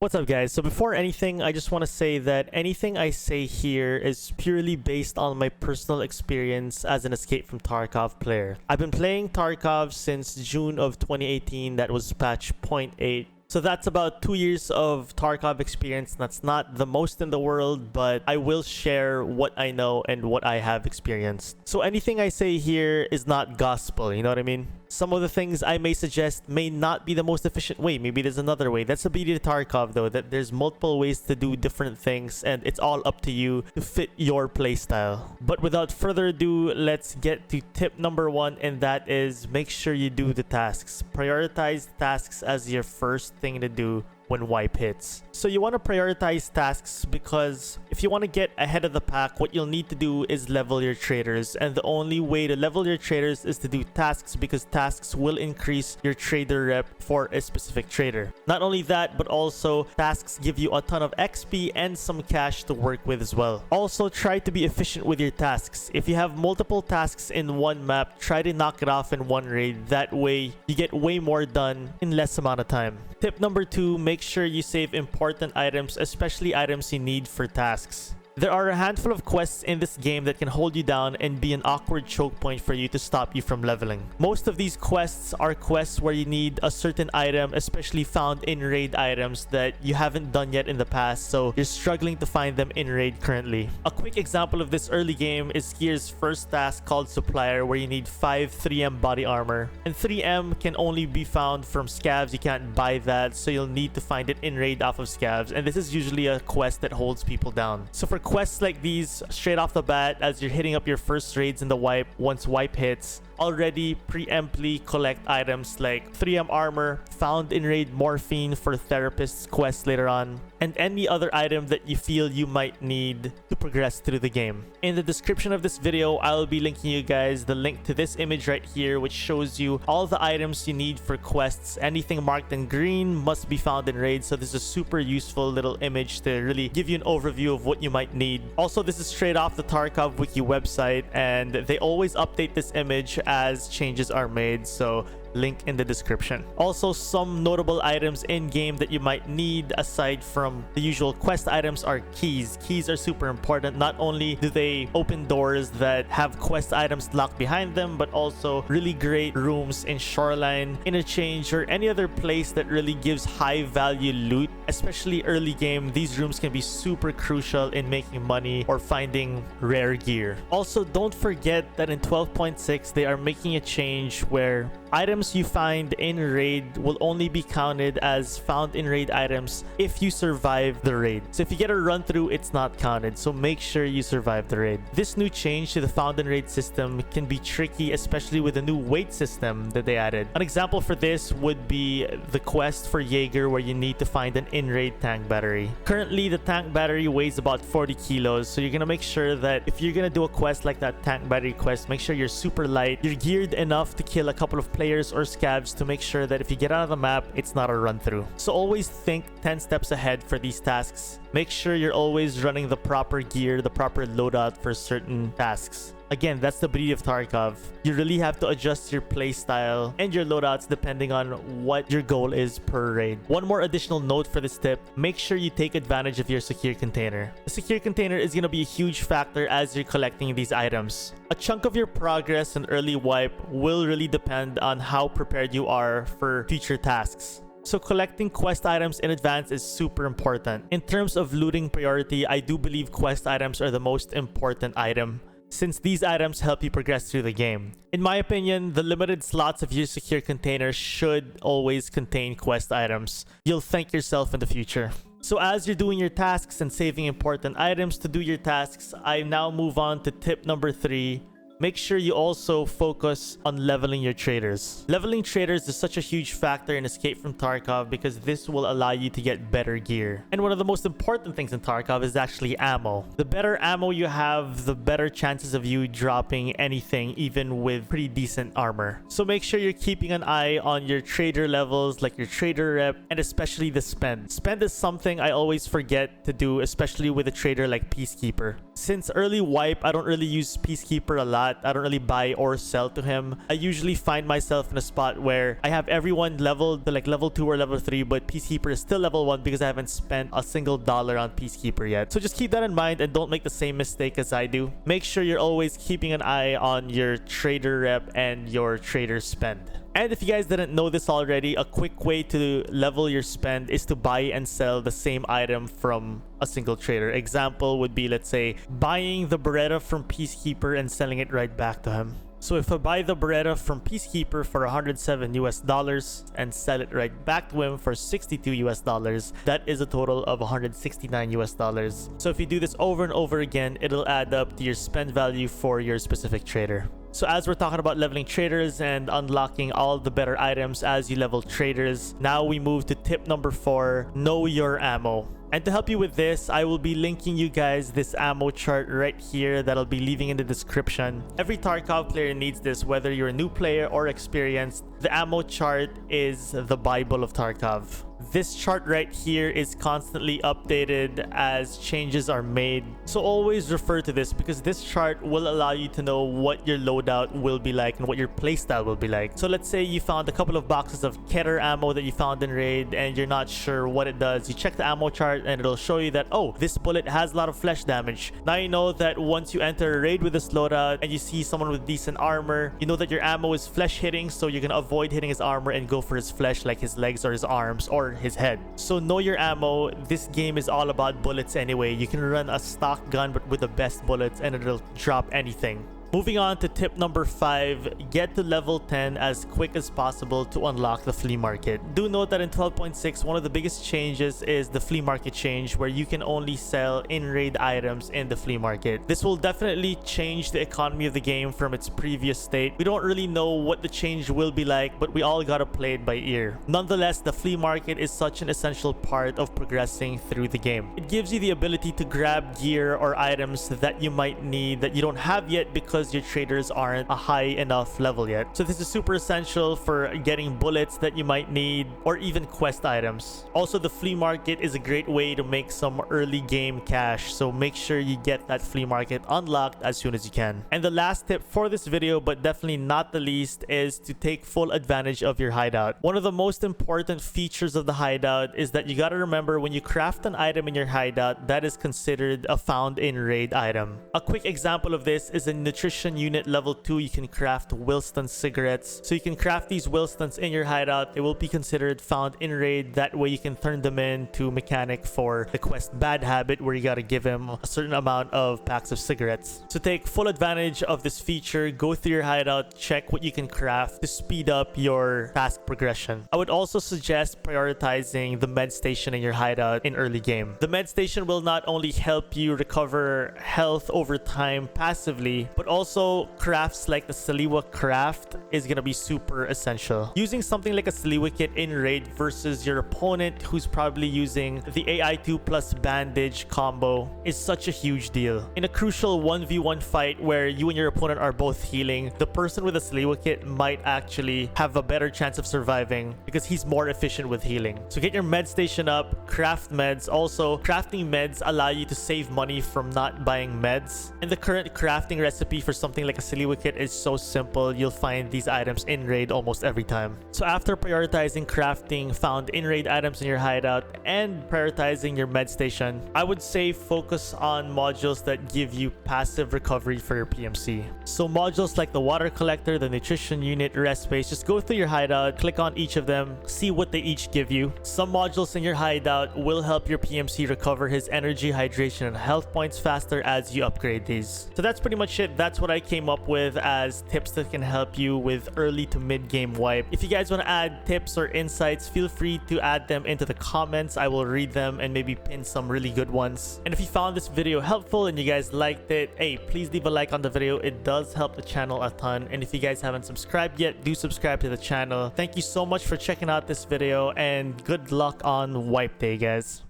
What's up, guys? So before anything, I just want to say that anything I say here is purely based on my personal experience as an Escape from Tarkov player. I've been playing Tarkov since June of 2018. That was patch 0.8. So that's about 2 years of Tarkov experience. That's not the most in the world, but I will share what I know and what I have experienced. So anything I say here is not gospel, you know what I mean? Some of the things I may suggest may not be the most efficient way. Maybe there's another way. That's the beauty of Tarkov, though, that there's multiple ways to do different things, and it's all up to you to fit your playstyle. But without further ado, let's get to tip number 1, and that is make sure you do the tasks. Prioritize tasks as your first thing to do when wipe hits. So you want to prioritize tasks because if you want to get ahead of the pack, what you'll need to do is level your traders, and the only way to level your traders is to do tasks, because tasks will increase your trader rep for a specific trader. Not only that, but also tasks give you a ton of XP and some cash to work with as well. Also, try to be efficient with your tasks. If you have multiple tasks in one map, try to knock it off in one raid. That way you get way more done in less amount of time. Tip number 2, make sure you save important items, especially items you need for tasks. There are a handful of quests in this game that can hold you down and be an awkward choke point for you to stop you from leveling. Most of these quests are quests where you need a certain item, especially found in raid items that you haven't done yet in the past, so you're struggling to find them in raid currently. A quick example of this early game is Skier's first task called Supplier, where you need 5 3M body armor. And 3M can only be found from scavs. You can't buy that, so you'll need to find it in raid off of scavs, and this is usually a quest that holds people down. So for quests like these, straight off the bat, as you're hitting up your first raids in the wipe, once wipe hits, already preemptly collect items like 3M armor, found in raid morphine for therapist's quest later on, and any other item that you feel you might need to progress through the game. In the description of this video, I'll be linking you guys the link to this image right here, which shows you all the items you need for quests. Anything marked in green must be found in raid, so this is a super useful little image to really give you an overview of what you might need. Also, this is straight off the Tarkov wiki website, and they always update this image as changes are made, so link in the description. Also, some notable items in game that you might need aside from the usual quest items are keys. Keys are super important. Not only do they open doors that have quest items locked behind them, but also really great rooms in Shoreline, Interchange, or any other place that really gives high value loot. Especially early game, these rooms can be super crucial in making money or finding rare gear. Also, don't forget that in 12.6 they are making a change where items you find in raid will only be counted as found in raid items if you survive the raid. So if you get a run through, it's not counted, so make sure you survive the raid. This new change to the found in raid system can be tricky, especially with the new weight system that they added. An example for this would be the quest for Jaeger, where you need to find an in-raid tank battery. Currently, the tank battery weighs about 40 kilos, so you're gonna make sure that if you're gonna do a quest like that tank battery quest, make sure you're super light, you're geared enough to kill a couple of players or scavs to make sure that if you get out of the map, it's not a run through. So always think 10 steps ahead for these tasks. Make sure you're always running the proper gear, the proper loadout for certain tasks. Again, that's the beauty of Tarkov. You really have to adjust your playstyle and your loadouts depending on what your goal is per raid. One more additional note for this tip: make sure you take advantage of your secure container. The secure container is going to be a huge factor as you're collecting these items. A chunk of your progress in early wipe will really depend on how prepared you are for future tasks. So collecting quest items in advance is super important. In terms of looting priority, I do believe quest items are the most important item, since these items help you progress through the game. In my opinion, the limited slots of your secure container should always contain quest items. You'll thank yourself in the future. So as you're doing your tasks and saving important items to do your tasks, I now move on to tip number 3. Make sure you also focus on leveling your traders. Leveling traders is such a huge factor in Escape from Tarkov because this will allow you to get better gear. And one of the most important things in Tarkov is actually ammo. The better ammo you have, the better chances of you dropping anything, even with pretty decent armor. So make sure you're keeping an eye on your trader levels, like your trader rep, and especially the spend. Spend is something I always forget to do, especially with a trader like Peacekeeper. Since early wipe, I don't really use Peacekeeper a lot. lot. I don't really buy or sell to him. I usually find myself in a spot where I have everyone leveled to like level 2 or level 3, but Peacekeeper is still level 1 because I haven't spent a single dollar on Peacekeeper yet. So just keep that in mind and don't make the same mistake as I do. Make sure you're always keeping an eye on your trader rep and your trader spend. And if you guys didn't know this already, a quick way to level your spend is to buy and sell the same item from a single trader. Example would be, let's say, buying the Beretta from Peacekeeper and selling it right back to him. So if I buy the Beretta from Peacekeeper for $107 and sell it right back to him for $62, that is a total of $169. So if you do this over and over again, it'll add up to your spend value for your specific trader. So as we're talking about leveling traders and unlocking all the better items as you level traders, now we move to tip number 4, know your ammo. And to help you with this, I will be linking you guys this ammo chart right here that I'll be leaving in the description. Every Tarkov player needs this, whether you're a new player or experienced. The ammo chart is the Bible of Tarkov. This chart right here is constantly updated as changes are made. So always refer to this because this chart will allow you to know what your loadout will be like and what your playstyle will be like. So let's say you found a couple of boxes of Keter ammo that you found in raid and you're not sure what it does. You check the ammo chart and it'll show you that, oh, this bullet has a lot of flesh damage. Now you know that once you enter a raid with this loadout and you see someone with decent armor, you know that your ammo is flesh hitting, so you're gonna avoid hitting his armor and go for his flesh, like his legs or his arms or his head. So know your ammo. This game is all about bullets anyway. You can run a stock gun but with the best bullets and it'll drop anything. Moving on to tip number 5, get to level 10 as quick as possible to unlock the flea market. Do note that in 12.6, one of the biggest changes is the flea market change, where you can only sell in-raid items in the flea market. This will definitely change the economy of the game from its previous state. We don't really know what the change will be like, but we all gotta play it by ear. Nonetheless, the flea market is such an essential part of progressing through the game. It gives you the ability to grab gear or items that you might need that you don't have yet because your traders aren't a high enough level yet. So this is super essential for getting bullets that you might need or even quest items. Also, the flea market is a great way to make some early game cash, so make sure you get that flea market unlocked as soon as you can. And the last tip for this video, but definitely not the least, is to take full advantage of your hideout. One of the most important features of the hideout is that you gotta remember, when you craft an item in your hideout, that is considered a found in raid item. A quick example of this is a nutrition unit level 2. You can craft Wilston cigarettes. So you can craft these Wilstons in your hideout. It will be considered found in raid. That way you can turn them into mechanic for the quest Bad Habit, where you gotta give him a certain amount of packs of cigarettes. So take full advantage of this feature. Go through your hideout, check what you can craft to speed up your task progression. I would also suggest prioritizing the med station in your hideout in early game. The med station will not only help you recover health over time passively, but also crafts like the Saliwa craft is gonna be super essential. Using something like a Saliwa kit in raid versus your opponent who's probably using the AI2 plus bandage combo is such a huge deal. In a crucial 1v1 fight where you and your opponent are both healing, the person with a Saliwa kit might actually have a better chance of surviving because he's more efficient with healing. So get your med station up, craft meds. Also, crafting meds allow you to save money from not buying meds. And the current crafting recipe for something like a Saliwa kit is so simple. You'll find these items in raid almost every time. So after prioritizing crafting found in raid items in your hideout and prioritizing your med station, I would say focus on modules that give you passive recovery for your PMC. So modules like the water collector, the nutrition unit, rest space, just go through your hideout, click on each of them, see what they each give you. Some modules in your hideout will help your PMC recover his energy, hydration, and health points faster as you upgrade these. So that's pretty much it. That's what I came up with as tips that can help you with early to mid game wipe. If you guys want to add tips or insights, feel free to add them into the comments. I will read them and maybe pin some really good ones. And if you found this video helpful and you guys liked it, hey, please leave a like on the video. It does help the channel a ton. And if you guys haven't subscribed yet, do subscribe to the channel. Thank you so much for checking out this video and good luck on wipe day, guys.